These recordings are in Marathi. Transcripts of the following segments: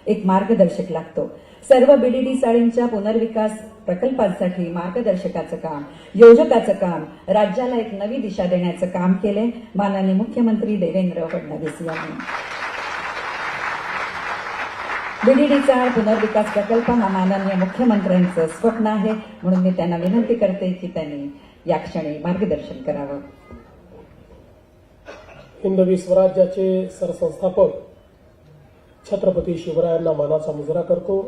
एक मार्गदर्शक लागतो। सर्व बीडीडी चाळींच्या पुनर्विकास प्रकल्पांसाठी मार्गदर्शकाचं काम, योजकाचं काम, राज्याला एक नवी दिशा देण्याचं काम केले माननीय मुख्यमंत्री देवेंद्र फडणवीस यांनी। बीडीडी चाळ पुनर्विकास प्रकल्प हा माननीय मुख्यमंत्र्यांचं स्वप्न आहे, म्हणून मी त्यांना विनंती करते की त्यांनी या क्षणी मार्गदर्शन करावं। हिंदवी स्वराज्याचे सरसंस्थापक छत्रपती शिवरायांना मानाचा मुजरा करतो।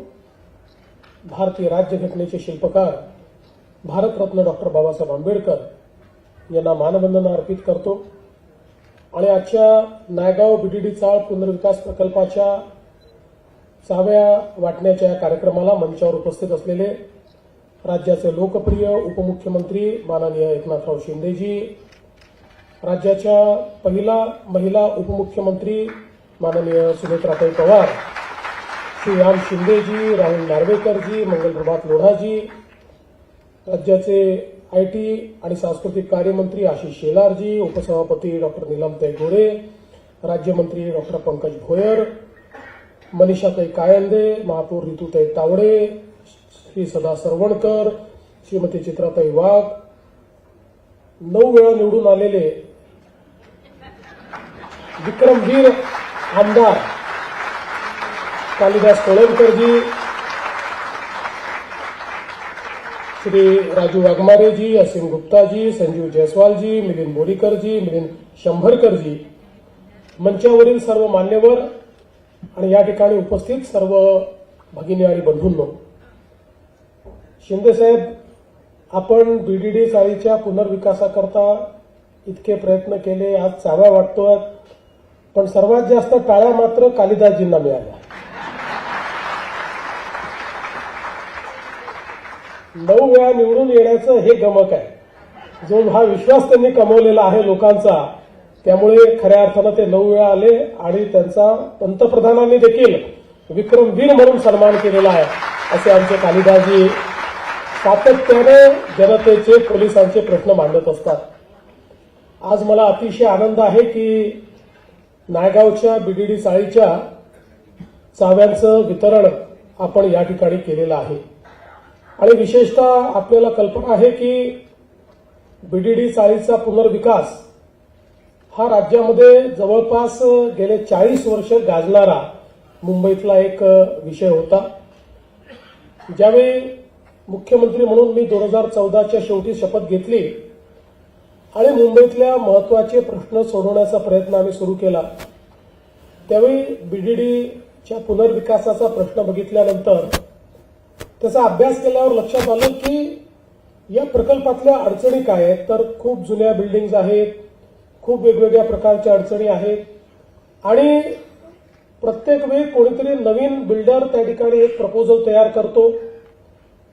भारतीय राज्यघटनेचे शिल्पकार भारतरत्न डॉक्टर बाबासाहेब आंबेडकर यांना मानवंदना अर्पित करतो आणि आजच्या नायगाव बीडीडी चाळ पुनर्विकास प्रकल्पाच्या 6व्या वाटण्याच्या कार्यक्रमाला मंचावर उपस्थित असलेले राज्याचे लोकप्रिय उपमुख्यमंत्री माननीय एकनाथराव शिंदेजी, राज्याच्या पहिला महिला उपमुख्यमंत्री माननीय सुनेत्राताई पवार, श्री राम शिंदेजी, राहुल नार्वेकरजी, मंगलप्रभात लोढाजी, राज्याचे आयटी आणि सांस्कृतिक कार्यमंत्री आशिष शेलारजी, उपसभापती डॉक्टर नीलमताई गोरे, राज्यमंत्री डॉक्टर पंकज भोयर, मनीषाताई कायंदे, महापौर रितुताई तावडे, श्री सदा सरवणकर, श्रीमती चित्राताई वाघ, 9 वेळा निवडून आलेले विक्रमवीर आमदार कालिदास कोळंबकरजी, श्री राजू वाघमारेजी, असीम गुप्ताजी, संजीव जयस्वालजी, मिलिंद बोरीकरजी, मिलिंद शंभरकरजी, मंचावरील सर्व मान्यवर आणि या ठिकाणी उपस्थित सर्व भगिनी आणि बंधूंनो, शिंदेसाहेब, आपण बीडीडी चाळीच्या पुनर्विकासाकरता इतके प्रयत्न केले, आज 6व्या वाटतोय, पण सर्वात जास्त टाळ्या मात्र कालिदासजींना मिळाल्या। 9 वेळा निवडून येण्याचं हे गमक आहे, जो हा विश्वास त्यांनी कमवलेला आहे लोकांचा, त्यामुळे खऱ्या अर्थानं ते 9 वेळा आले आणि त्यांचा पंतप्रधानांनी देखील विक्रमवीर म्हणून सन्मान केलेला आहे, असे आमचे कालिदासजी सातत्याने जनतेचे, पोलिसांचे प्रश्न मांडत असतात। आज मला अतिशय आनंद आहे की नायगावच्या बीडीडी चाळीच्या चाव्यांचं वितरण आपण या ठिकाणी केलेलं आहे आणि विशेषतः आपल्याला कल्पना आहे की बीडीडी चाळीचा पुनर्विकास हा राज्यामध्ये जवळपास गेले 40 वर्ष गाजणारा मुंबईतला एक विषय होता। ज्यावेळी मुख्यमंत्री म्हणून मी 2014च्या शेवटी शपथ घेतली आणि मुंबईतल्या महत्वाचे प्रश्न सोडवण्याचा प्रयत्न आम्ही सुरू केला, त्यावेळी बीडीडीच्या पुनर्विकासाचा प्रश्न बघितल्यानंतर त्याचा अभ्यास केल्यावर लक्षात आलं की या प्रकल्पातल्या अडचणी काय आहेत, तर खूप जुन्या बिल्डिंग्स आहेत, खूप वेगवेगळ्या प्रकारच्या अडचणी आहेत आणि प्रत्येक वेळी कोणीतरी नवीन बिल्डर त्या ठिकाणी एक प्रपोजल तयार करतो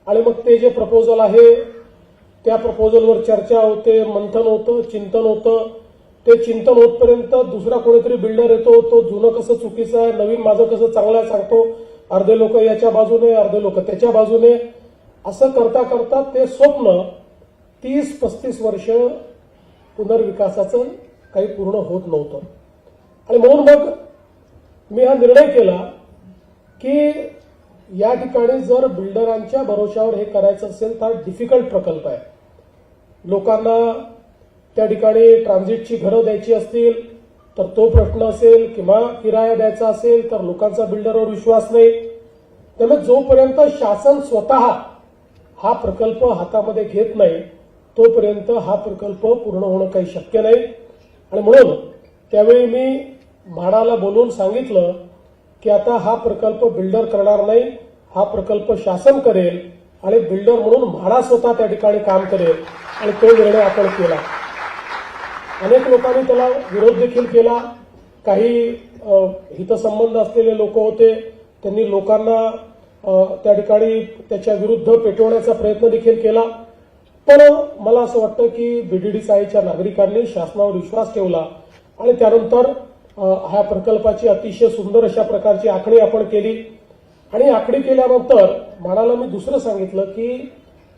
आणि मग ते जे प्रपोजल आहे त्या प्रपोजलवर चर्चा होते, मंथन होतं, चिंतन होतं, ते चिंतन होतपर्यंत दुसरा कोणीतरी बिल्डर येतो, तो जुनं कसं चुकीचं आहे, नवीन माझं कसं चांगलं आहे सांगतो, अर्धे लोक याच्या बाजूने, अर्धे लोक त्याच्या बाजूने, असं करता करता ते स्वप्न 30-35 वर्ष पुनर्विकासाचं काही पूर्ण होत नव्हतं आणि म्हणून मग मी हा निर्णय केला की या ठिकाणी जर बिल्डरांच्या भरोशावर हे करायचं असेल तर डिफिकल्ट प्रकल्प आहे। लोकांना त्या ठिकाणी ट्रान्झिटची घरं द्यायची असतील तर तो प्रश्न असेल, किंवा किराया द्यायचा असेल तर लोकांचा बिल्डरवर विश्वास नाही, त्यामुळे जोपर्यंत शासन स्वतः हा प्रकल्प हातामध्ये घेत नाही तोपर्यंत हा प्रकल्प पूर्ण होणं काही शक्य नाही आणि म्हणून त्यावेळी मी म्हाडाला बोलवून सांगितलं की आता हा प्रकल्प बिल्डर करणार नाही, हा प्रकल्प शासन करेल आणि बिल्डर म्हणून म्हाडा स्वतः त्या ठिकाणी काम करेल आणि तो निर्णय आपण केला। अनेक लोकांनी त्याला विरोध देखील केला, काही हितसंबंध असलेले लोक होते, त्यांनी लोकांना त्या ठिकाणी त्याच्या विरुद्ध पेटवण्याचा प्रयत्न देखील केला, पण मला असं वाटतं की बीडीडी चाळीच्या नागरिकांनी शासनावर विश्वास ठेवला आणि त्यानंतर ह्या प्रकल्पाची अतिशय सुंदर अशा प्रकारची आखणी आपण केली आणि आखणी केल्यानंतर म्हणाला मी दुसरं सांगितलं की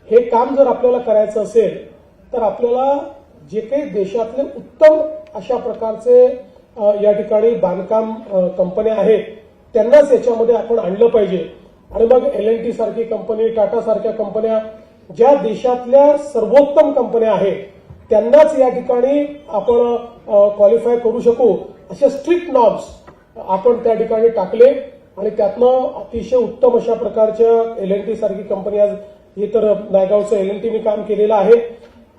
हे काम जर आपल्याला करायचं असेल तर आपल्याला जे काही देशातले उत्तम अशा प्रकारचे या ठिकाणी बांधकाम कंपन्या आहेत त्यांनाच याच्यामध्ये आपण आणलं पाहिजे. आणि मग L&T सारखी कंपनी, टाटा सारख्या कंपन्या, ज्या देशातल्या सर्वोत्तम कंपन्या आहेत त्यांनाच या ठिकाणी आपण क्वालिफाय करू शकू असे स्ट्रिक्ट नॉर्म्स आपण त्या ठिकाणी टाकले आणि त्यातनं अतिशय उत्तम अशा प्रकारच्या L&T सारखी कंपनी, आज हे तर नायगावचं L&T मी काम केलेलं आहे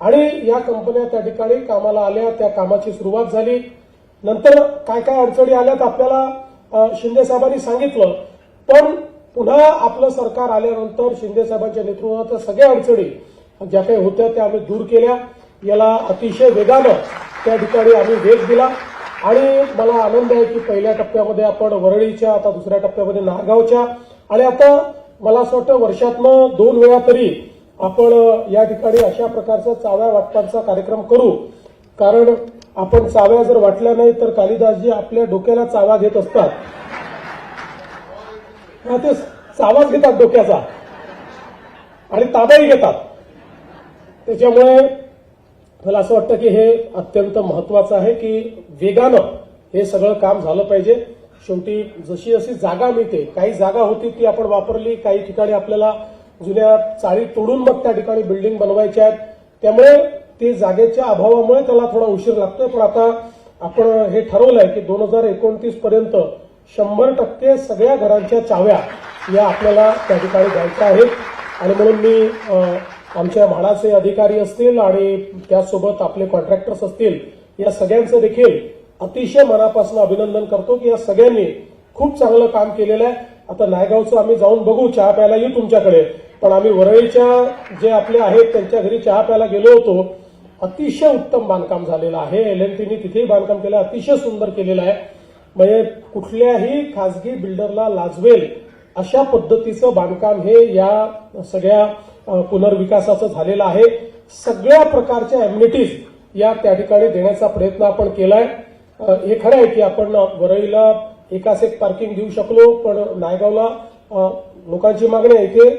आणि या कंपन्या त्या ठिकाणी कामाला आल्या, त्या कामाची सुरुवात झाली. नंतर काय काय अडचणी आल्यात आपल्याला शिंदे साहेबांनी सांगितलं, पण पुन्हा आपलं सरकार आल्यानंतर शिंदे साहेबांच्या नेतृत्वात सगळ्या अडचणी ज्या काही होत्या त्या आम्ही दूर केल्या. याला अतिशय वेगानं त्या ठिकाणी आम्ही वेग दिला आणि मला आनंद आहे की पहिल्या टप्प्यामध्ये आपण वरळीच्या, आता दुसऱ्या टप्प्यामध्ये नागावच्या आणि आता मला असं वाटतं वर्षातनं 2 वेळा तरी आपण या ठिकाणी अशा प्रकारचा चाव्या वाटपांचा कार्यक्रम करू. कारण आपण चाव्या जर वाटल्या नाही तर कालिदासजी आपल्या डोक्याला चावा घेत असतात. ते चावाच घेतात डोक्याचा आणि ताबाही घेतात. त्याच्यामुळे मला असं वाटतं की हे अत्यंत महत्वाचं आहे की वेगानं हे सगळं काम झालं पाहिजे. शेवटी जशी जशी जागा मिळते, काही जागा होती ती आपण वापरली, काही ठिकाणी आपल्याला जुन्या चाळी तोडून मग त्या ठिकाणी बिल्डिंग बनवायच्या आहेत. त्यामुळे ते जागेच्या अभावामुळे त्याला थोडा उशीर लागतोय. पण आता आपण हे ठरवलंय की 2029 पर्यंत 100% सगळ्या घरांच्या चाव्या या आपल्याला त्या ठिकाणी द्यायच्या आहेत. आणि म्हणून मी आमच्या म्हाडाचे अधिकारी असतील आणि त्याचसोबत आपले कॉन्ट्रॅक्टर्स असतील, या सगळ्यांचं देखील अतिशय मनापासून अभिनंदन करतो की या सगळ्यांनी खूप चांगलं काम केलेलं आहे. आता नायगावचं आम्ही जाऊन बघू, चहा प्यायला येऊ तुमच्याकडे, पण आम्ही वरळीच्या जे आपले आहेत त्यांच्या घरी चहा प्यायला गेलो होतो. अतिशय उत्तम बांधकाम झालेलं आहे. L&Tनी तिथेही बांधकाम केलं, अतिशय सुंदर केलेलं आहे. म्हणजे कुठल्याही खासगी बिल्डरला लाजवेल अशा पद्धतीचं बांधकाम हे या सगळ्या पुनर्विकासाचं झालेलं आहे. सगळ्या प्रकारच्या अम्युनिटीज या त्या ठिकाणी देण्याचा प्रयत्न आपण केलाय. हे खरं आहे की आपण वरळीला एकाच एक पार्किंग देऊ शकलो, पण नायगावला लोकांची मागणी आहे की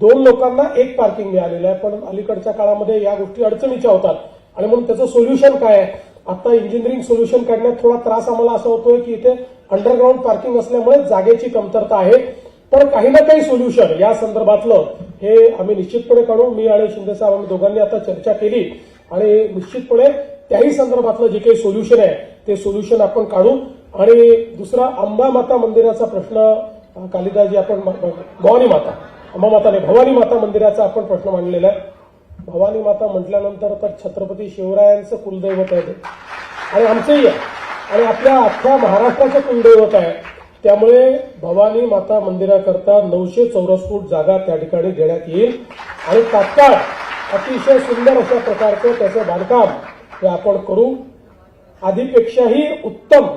2 लोकांना 1 पार्किंग मिळालेलं आहे. पण अलीकडच्या काळामध्ये या गोष्टी अडचणीच्या होतात आणि म्हणून त्याचं सोल्युशन काय आहे, आता इंजिनिअरिंग सोल्युशन काढण्यात थोडा त्रास आम्हाला असा होतोय की इथे अंडरग्राऊंड पार्किंग असल्यामुळे जागेची कमतरता आहे. पण काही ना काही सोल्युशन या संदर्भातलं हे आम्ही निश्चितपणे काढू. मी आणि शिंदे साहेब आम्ही दोघांनी आता चर्चा केली आणि निश्चितपणे त्याही संदर्भातलं जे काही सोल्युशन आहे ते सोल्युशन आपण काढू. आणि दुसरा अंबामाता मंदिराचा प्रश्न कालिदासजी आपण भवानी माता, अंबामाता नाही भवानी माता मंदिराचा आपण प्रश्न मांडलेला आहे. भवानी माता म्हटल्यानंतर तर छत्रपती शिवरायांचं कुलदैवत आहे आणि आमचंही आहे आणि आपल्या अख्ख्या महाराष्ट्राचं कुलदैवत आहे. त्यामुळे भवानी माता मंदिराकरता 900 चौरस फूट जागा त्या ठिकाणी देण्यात येईल आणि तात्काळ अतिशय सुंदर अशा प्रकारचं त्याचं बांधकाम हे आपण करू. आधीपेक्षाही उत्तम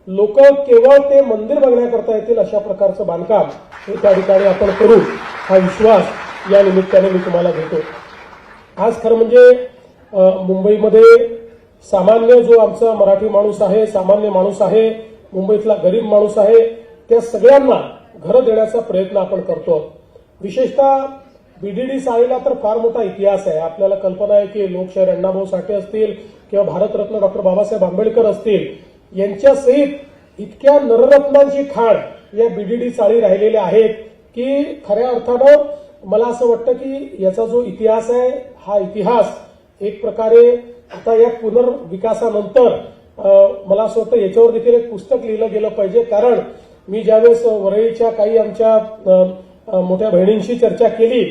लोक केवळ ते मंदिर बघण्याकरता येतील अशा प्रकारचं बांधकाम हे त्या ठिकाणी आपण करू, हा विश्वास या निमित्ताने मी तुम्हाला देतो. आज खरं म्हणजे मुंबईमध्ये सामान्य जो आमचा मराठी माणूस आहे, सामान्य माणूस आहे, मुंबईतला गरीब माणूस आहे, त्या सगळ्यांना घरं देण्याचा प्रयत्न आपण करतो. विशेषतः बीडीडी चाळीला तर फार मोठा इतिहास आहे. आपल्याला कल्पना आहे की लोकशाहीर अण्णाभाऊ साठे असतील किंवा भारतरत्न डॉक्टर बाबासाहेब आंबेडकर असतील, यांच्यासहित इतक्या नररत्नांची खाण या बीडीडी चाळी राहिलेल्या आहेत की खऱ्या अर्थानं मला असं वाटतं की याचा जो इतिहास आहे, हा इतिहास एक प्रकारे आता या पुनर्विकासानंतर मला असं वाटतं याच्यावर देखील एक पुस्तक लिहिलं गेलं पाहिजे. कारण मी ज्यावेळेस वरळीच्या काही आमच्या मोठ्या बहिणींशी चर्चा केली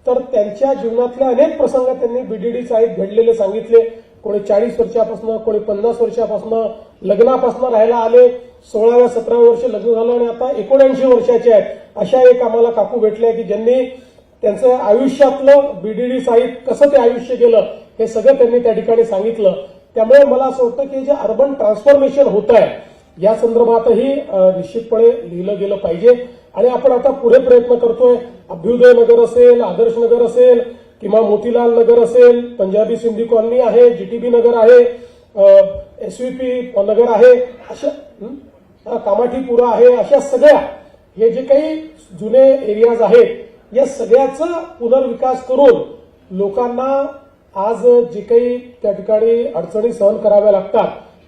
तर त्यांच्या जीवनातले अनेक प्रसंग त्यांनी बीडीडी चाळीत घडलेले सांगितले. कोणी 40 वर्षापासून, कोणी 50 वर्षापासून, लग्नापासून राहायला आले, 16व्या 17व्या वर्ष लग्न झालं आणि आता 79 वर्षाचे आहेत. अशा एक आम्हाला काकू भेटल्या की ज्यांनी त्यांचं आयुष्यातलं बीडीडी चाळीत कसं ते आयुष्य गेलं हे सगळं त्यांनी त्या ठिकाणी सांगितलं. त्यामुळे मला असं वाटतं की जे अर्बन ट्रान्सफॉर्मेशन होत आहे या संदर्भातही निश्चितपणे लिहिलं गेलं पाहिजे. आणि आपण आता पुढे प्रयत्न करतोय. अभ्युदय नगर असेल, आदर्श नगर असेल किंवा मोतीलाल नगर असेल, पंजाबी सिंधी कॉलनी आहे, जीटीबी नगर आहे, एसव्हीपी नगर आहे, अशा कामाठीपुरा आहे, अशा सगळ्या हे जे काही जुने एरियाज आहेत या सगळ्याचा पुनर्विकास करून लोकांना आज जे काही त्या ठिकाणी अडचणी सहन कराव्या लागतात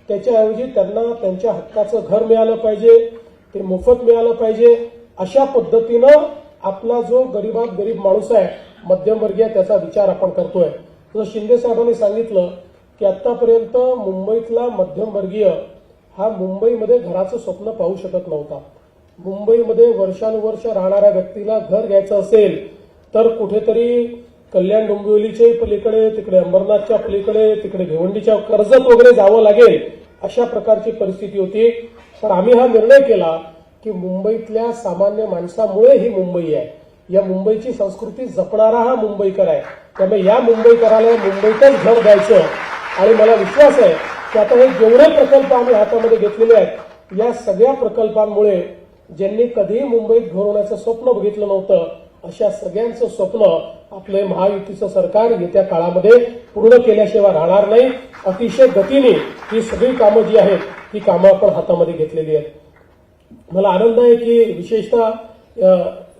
त्याच्याऐवजी त्यांना त्यांच्या हक्काचं घर मिळालं पाहिजे, ते मोफत मिळालं पाहिजे, अशा पद्धतीनं आपला जो गरीबात गरीब माणूस आहे, मध्यमवर्गीय, त्याचा विचार आपण करतोय. जसं शिंदे साहेबांनी सांगितलं की आतापर्यंत मुंबईतला मध्यमवर्गीय हा मुंबईमध्ये घराचं स्वप्न पाहू शकत नव्हता. मुंबईमध्ये वर्षानुवर्ष राहणाऱ्या व्यक्तीला घर घ्यायचं असेल तर कुठेतरी कल्याण डोंबिवलीच्या पलीकडे, तिकडे अंबरनाथच्या पलीकडे, तिकडे भिवंडीच्या कर्जत वगैरे जावं लागेल, अशा प्रकारची परिस्थिती होती. पण आम्ही हा निर्णय केला की मुंबईतल्या सामान्य माणसामुळे ही मुंबई आहे, या मुंबईची संस्कृती जपणारा हा मुंबईकर आहे. त्यामुळे या मुंबईकराला मुंबईतच घर द्यायचं. आणि मला विश्वास आहे की आता हे जेवढे प्रकल्प आम्ही हातामध्ये घेतलेले आहेत, या सगळ्या प्रकल्पांमुळे ज्यांनी कधीही मुंबईत घर होण्याचं स्वप्न बघितलं नव्हतं, अशा सगळ्यांचं स्वप्न आपलं महायुतीचं सरकार येत्या काळामध्ये पूर्ण केल्याशिवाय राहणार नाही. अतिशय गतीने ही सगळी कामं जी आहेत ती कामं आपण हातामध्ये घेतलेली आहेत. मला आनंद आहे की विशेषतः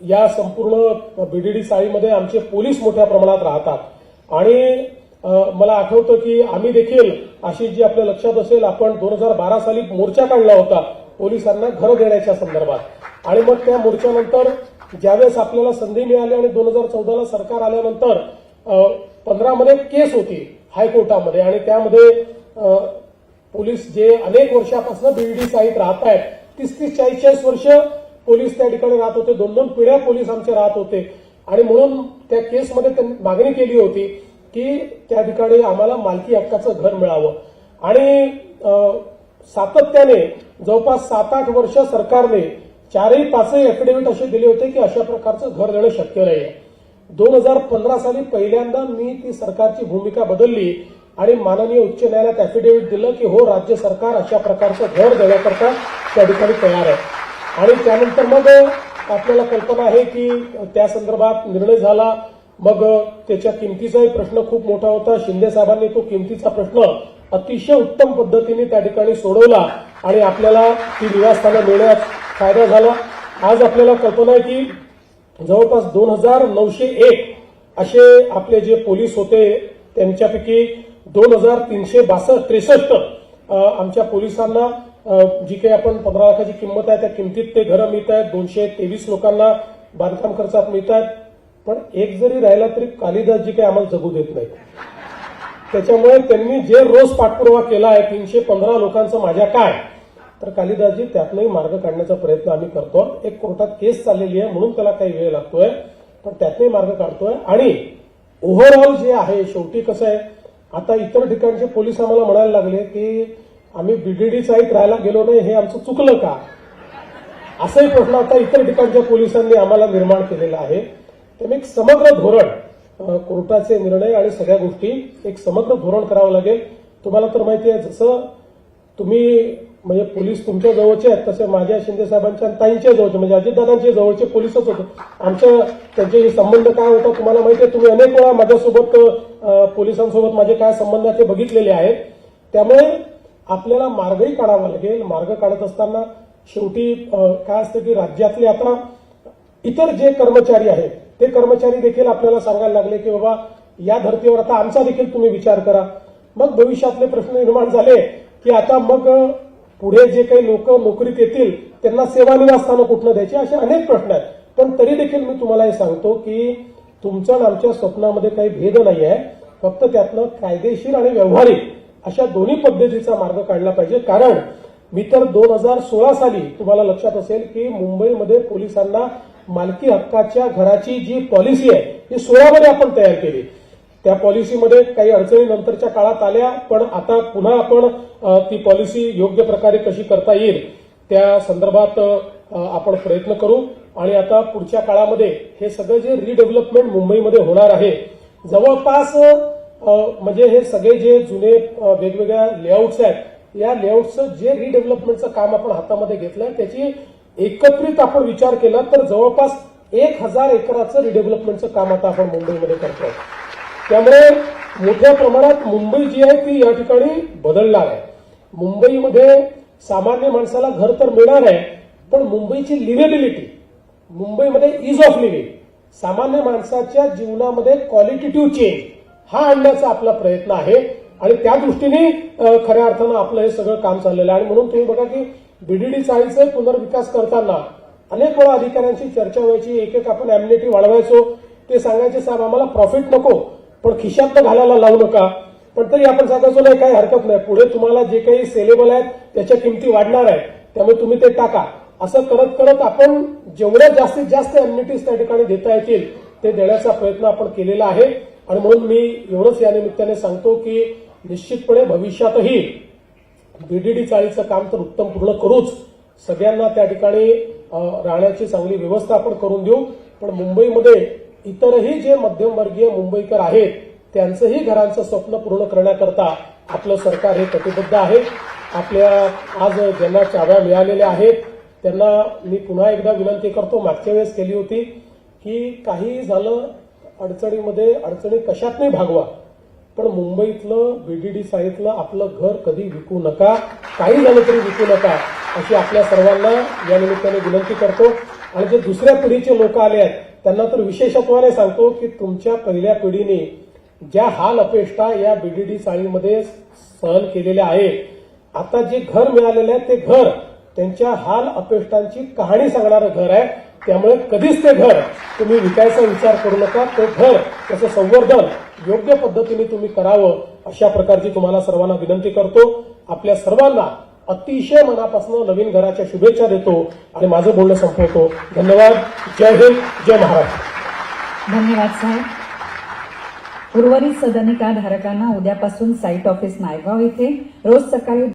या संपूर्ण बीडीडी चाळीमध्ये आमचे पोलीस मोठ्या प्रमाणात राहतात आणि मला आठवतं की आम्ही देखील अशी जी आपल्या लक्षात असेल, आपण 2012 साली मोर्चा काढला होता पोलिसांना घर देण्याच्या संदर्भात आणि मग त्या मोर्चानंतर ज्यावेळेस आपल्याला संधी मिळाली आणि 2014ला सरकार आल्यानंतर 15 मध्ये केस होती हायकोर्टामध्ये आणि त्यामध्ये पोलीस जे अनेक वर्षापासून बीडीडी चाळीत राहत आहेत, 30-40 वर्ष पोलीस त्या ठिकाणी राहत होते, 2-2 पिढ्या पोलीस आमचे राहत होते आणि म्हणून त्या केसमध्ये त्यांनी मागणी केली होती की त्या ठिकाणी आम्हाला मालकी हक्काचं घर मिळावं. आणि सातत्याने जवळपास 7-8 वर्ष सरकारने 4-5 ऍफिडेव्हिट असे दिले होते की अशा प्रकारचं घर देणं शक्य नाही. 2015 साली पहिल्यांदा मी ती सरकारची भूमिका बदलली आणि माननीय उच्च न्यायालयात ऍफिडेव्हिट दिलं की हो, राज्य सरकार अशा प्रकारचं घर देण्याकरता त्या ठिकाणी तयार आहे. आणि त्यानंतर मग आपल्याला कल्पना आहे की त्या संदर्भात निर्णय झाला. मग त्याच्या किमतीचाही प्रश्न खूप मोठा होता. शिंदे साहेबांनी तो किमतीचा प्रश्न अतिशय उत्तम पद्धतीने त्या ठिकाणी सोडवला आणि आपल्याला ती निवासस्थानं मिळण्यात फायदा झाला. आज आपल्याला कल्पना आहे की जवळपास 2901 असे आपले जे पोलीस होते, त्यांच्यापैकी 2363 आमच्या पोलिसांना जी काही आपण 15 लाखाची किंमत आहे त्या किमतीत ते घरं मिळत आहेत. 223 लोकांना बांधकाम खर्चात मिळत आहेत. पण एक जरी राहिला तरी कालिदासजी काही आम्हाला जगू देत नाहीत. त्याच्यामुळे त्यांनी जे रोज पाठपुरावा केला आहे 315 लोकांचं माझ्या काय, तर कालिदासजी त्यातनंही मार्ग काढण्याचा प्रयत्न आम्ही करतो. एक कोर्टात केस चाललेली आहे म्हणून त्याला काही वेळ लागतोय, पण त्यातनंही मार्ग काढतोय. आणि ओव्हरऑल जे आहे, शेवटी कसं आहे, आता इतर ठिकाणचे पोलीस आम्हाला म्हणायला लागले की आम्ही बीडीडी चाळीत राहायला गेलो नाही, हे आमचं चुकलं का, असाही प्रश्न आता इतर ठिकाणच्या पोलिसांनी आम्हाला निर्माण केलेला आहे. त्यामुळे एक समग्र धोरण, कोर्टाचे निर्णय आणि सगळ्या गोष्टी एक समग्र धोरण करावं लागेल. तुम्हाला तर माहिती आहे, जसं तुम्ही म्हणजे पोलीस तुमच्या जवळचे आहेत तसे माझ्या शिंदे साहेबांच्या आणि ताईंच्या जवळचे म्हणजे अजितदादांच्या जवळचे पोलीसच होते. त्यांचे संबंध काय होता तुम्हाला माहिती आहे. तुम्ही अनेक वेळा माझ्यासोबत पोलिसांसोबत माझे काय संबंध आहेत ते बघितलेले आहेत. त्यामुळे आपल्याला मार्गही काढावा लागेल. मार्ग काढत असताना शेवटी काय असतं की राज्यातले आता इतर जे कर्मचारी आहेत ते कर्मचारी देखील आपल्याला सांगायला लागले की बाबा या धर्तीवर आता आमचा देखील तुम्ही विचार करा. मग भविष्यातले प्रश्न निर्माण झाले की आता मग पुढे जे काही लोक नोकरीत येतील त्यांना सेवानिवासस्थानं कुठनं द्यायची, असे अनेक प्रश्न आहेत. पण तरी देखील मी तुम्हाला हे सांगतो की तुमच्या आणि आमच्या स्वप्नामध्ये काही भेद नाही आहे. फक्त त्यातनं कायदेशीर आणि व्यावहारिक अशा दोन्ही पद्धतीचा मार्ग काढला पाहिजे. कारण मी तर 2016 साली तुम्हाला लक्षात असेल की मुंबईमध्ये पोलिसांना मालकी हक्काच्या घराची जी पॉलिसी आहे ती 16 मध्ये आपण तयार केली. त्या पॉलिसीमध्ये काही अडचणी नंतरच्या काळात आल्या, पण आता पुन्हा आपण ती पॉलिसी योग्य प्रकारे कशी करता येईल त्या संदर्भात आपण प्रयत्न करू. आणि आता पुढच्या काळामध्ये हे सगळं जे रिडेव्हलपमेंट मुंबईमध्ये होणार आहे, जवळपास म्हणजे हे सगळे जे जुने वेगवेगळ्या लेआउट्स आहेत, या लेआउटचं जे रिडेव्हलपमेंटचं काम आपण हातामध्ये घेतलंय त्याची एकत्रित आपण विचार केला तर जवळपास 1000 एकराचं रिडेव्हलपमेंटचं काम आता आपण मुंबईमध्ये करतोय. त्यामुळे मोठ्या प्रमाणात मुंबई जी आहे ती या ठिकाणी बदलणार आहे. मुंबईमध्ये सामान्य माणसाला घर तर मिळणार आहे, पण मुंबईची लिव्हेबिलिटी, मुंबईमध्ये इज ऑफ लिव्हिंग, सामान्य माणसाच्या जीवनामध्ये क्वालिटेटिव्ह चेंज हा आणण्याचा आपला प्रयत्न आहे. आणि त्या दृष्टीने खऱ्या अर्थानं आपलं हे सगळं काम चाललेलं आहे. आणि म्हणून तुम्ही बघा की बीडीडी चाळीचे पुनर्विकास करताना अनेक वेळा अधिकाऱ्यांची चर्चा व्हायची, एक आपण अम्युनिटी वाढवायचो. ते सांगायचे साहेब आम्हाला प्रॉफिट नको, पण खिशात घालायला लावू नका. पण तरी आपण सांगायचो नाही, काही हरकत नाही, पुढे तुम्हाला जे काही सेलेबल आहेत त्याच्या किमती वाढणार आहेत, त्यामुळे तुम्ही ते टाका. असं करत करत आपण जेवढ्या जास्तीत जास्त अम्युनिटीज त्या ठिकाणी देता येतील ते देण्याचा प्रयत्न आपण केलेला आहे. आणि म्हणून मी एवढंच या निमित्ताने सांगतो की निश्चितपणे भविष्यातही बीडीडी चाळीचं काम तर उत्तम पूर्ण करूच, सगळ्यांना त्या ठिकाणी राहण्याची चांगली व्यवस्था आपण करून देऊ. पण मुंबईमध्ये इतरही जे मध्यमवर्गीय मुंबईकर आहेत त्यांचंही घरांचं स्वप्न पूर्ण करण्याकरता आपलं सरकार हे कटिबद्ध आहे. आपल्या आज ज्यांना चाव्या मिळालेल्या आहेत त्यांना मी पुन्हा एकदा विनंती करतो, मागच्या वेळेस केली होती की काही झालं अडचणीमध्ये, अडचणी कशातही भागवा, पण मुंबईतलं बीडीडी चाळीतलं आपलं घर कधी विकू नका, काही झालं तरी विकू नका, अशी आपल्या सर्वांना या निमित्ताने विनंती करतो. आणि जे दुसऱ्या पिढीचे लोक आले आहेत त्यांना तर विशेषत्वाने सांगतो की तुमच्या पहिल्या पिढीने ज्या हाल अपेष्टा या बीडीडी चाळीमध्ये सहन केलेल्या आहेत, आता जे घर मिळालेलं आहे ते घर त्यांच्या हाल अपेष्टांची कहाणी सांगणारं घर आहे. त्यामुळे कधीच ते घर तुम्ही विकायचा विचार करू नका. ते घर त्याचं संवर्धन योग्य पद्धतीने तुम्ही करावं, अशा प्रकारची तुम्हाला सर्वांना विनंती करतो. आपल्या सर्वांना अतिशय मनापासून नवीन घराच्या शुभेच्छा देतो आणि माझं बोलणं संपवतो. धन्यवाद. जय हिंद, जय महाराष्ट्र. धन्यवाद साहेब. उर्वरित सदनिका धारकांना उद्यापासून साईट ऑफिस नायगाव येथे रोज सकाळी